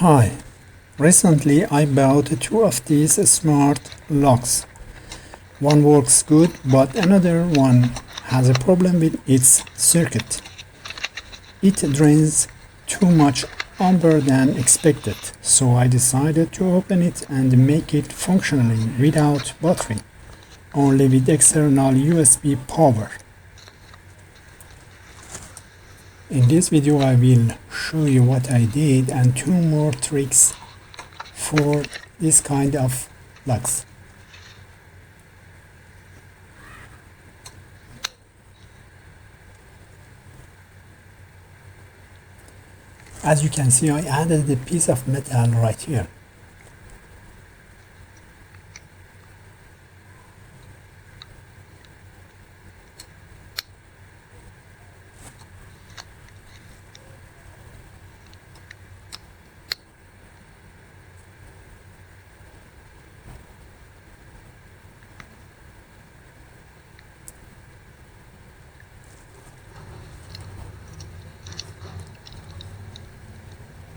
Hi, recently I bought two of these smart locks. One works good, but another one has a problem with its circuit. It drains too much amper than expected, so I decided to open it and make it functionally without battery, only with external USB power. In this video I will show you what I did and two more tricks for this kind of locks. As you can see, I added a piece of metal right here.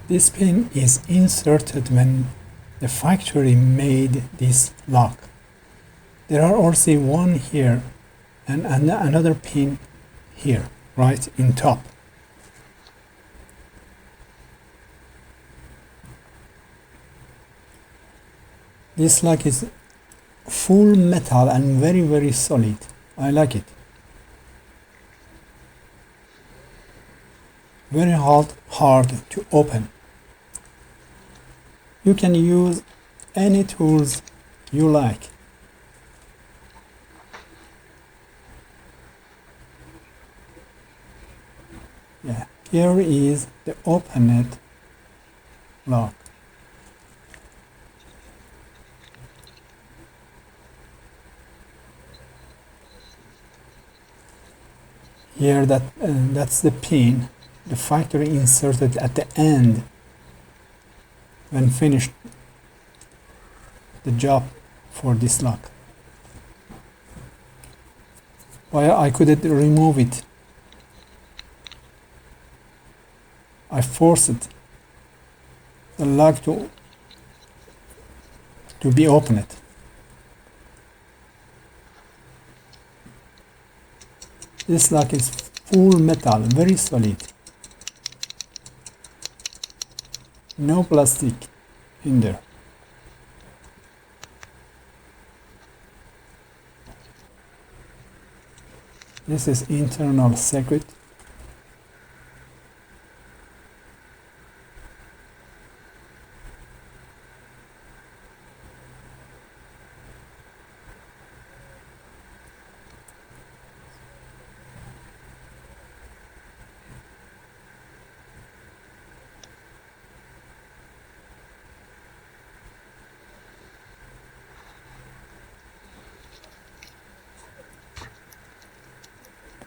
This pin is inserted when the factory made this lock. There are also one here and another pin here, right in top. This lock is full metal and very solid. I like it. Very hard to open. You can use any tools you like. Yeah, here is the opened lock. Here that's the pin the factory inserted at the end when finished the job for this lock. Why I couldn't remove it. I forced the lock to be opened. This lock is full metal, very solid. No plastic in there. This is internal circuit.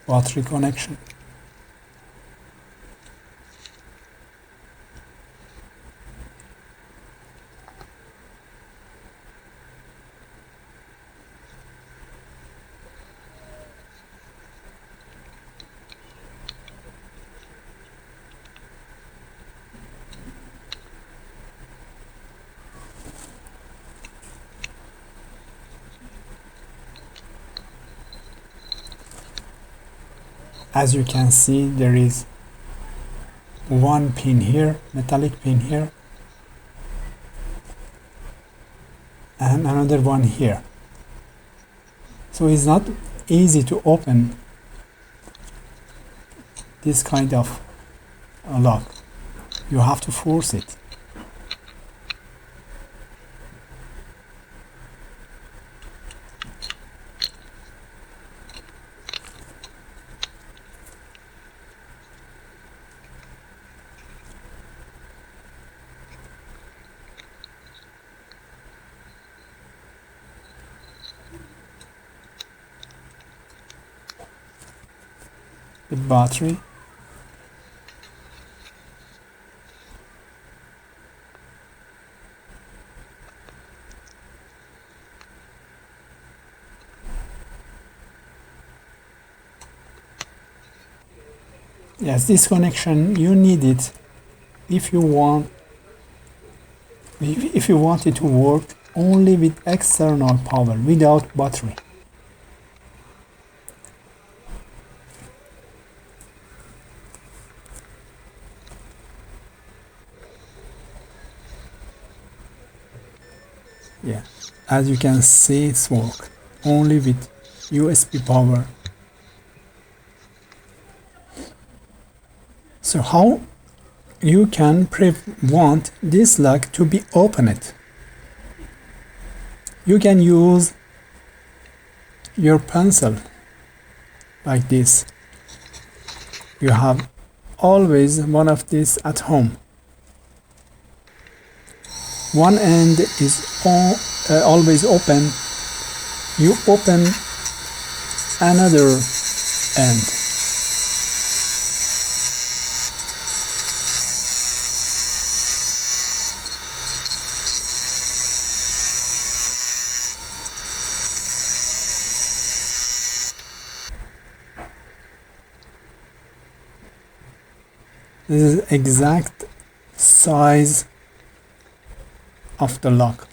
Battery connection. As you can see, there is one pin here, metallic pin here, and another one here. So it's not easy to open this kind of lock. You have to force it. The battery, yes, this connection you need it if you want if you want it to work only with external power without battery. Yeah, as you can see, it's work only with USB power. So how you can want this lock to be opened? You can use your pencil like this. You have always one of these at home. One end is always open. You open another end. This is exact size of the lock.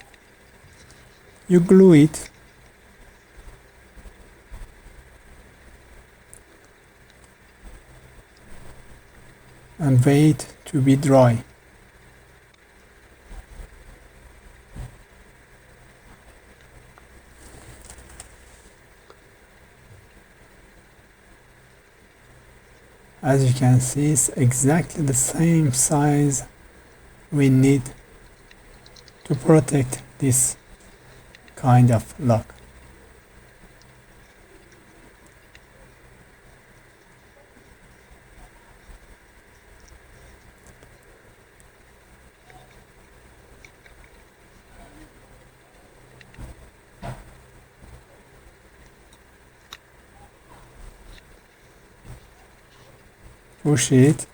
You glue it and wait to be dry. As you can see, it's exactly the same size we need to protect this kind of lock. Push it.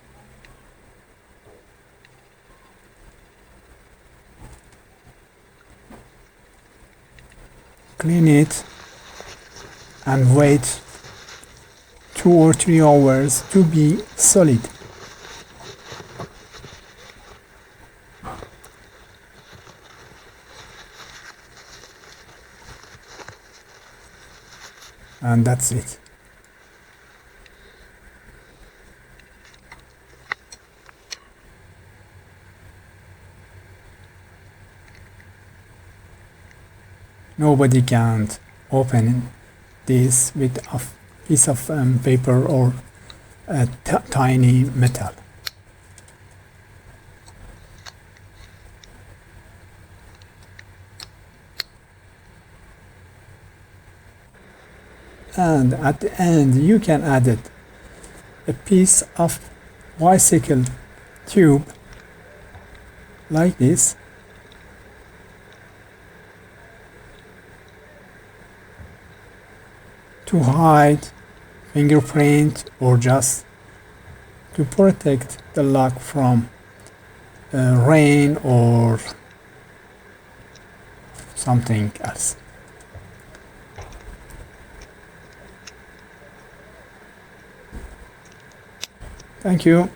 Clean it and wait 2 or 3 hours to be solid. And that's it. Nobody can open this with a piece of paper or a tiny metal. And at the end you can add it a piece of bicycle tube like this. To hide fingerprint or just to protect the lock from rain or something else. Thank you.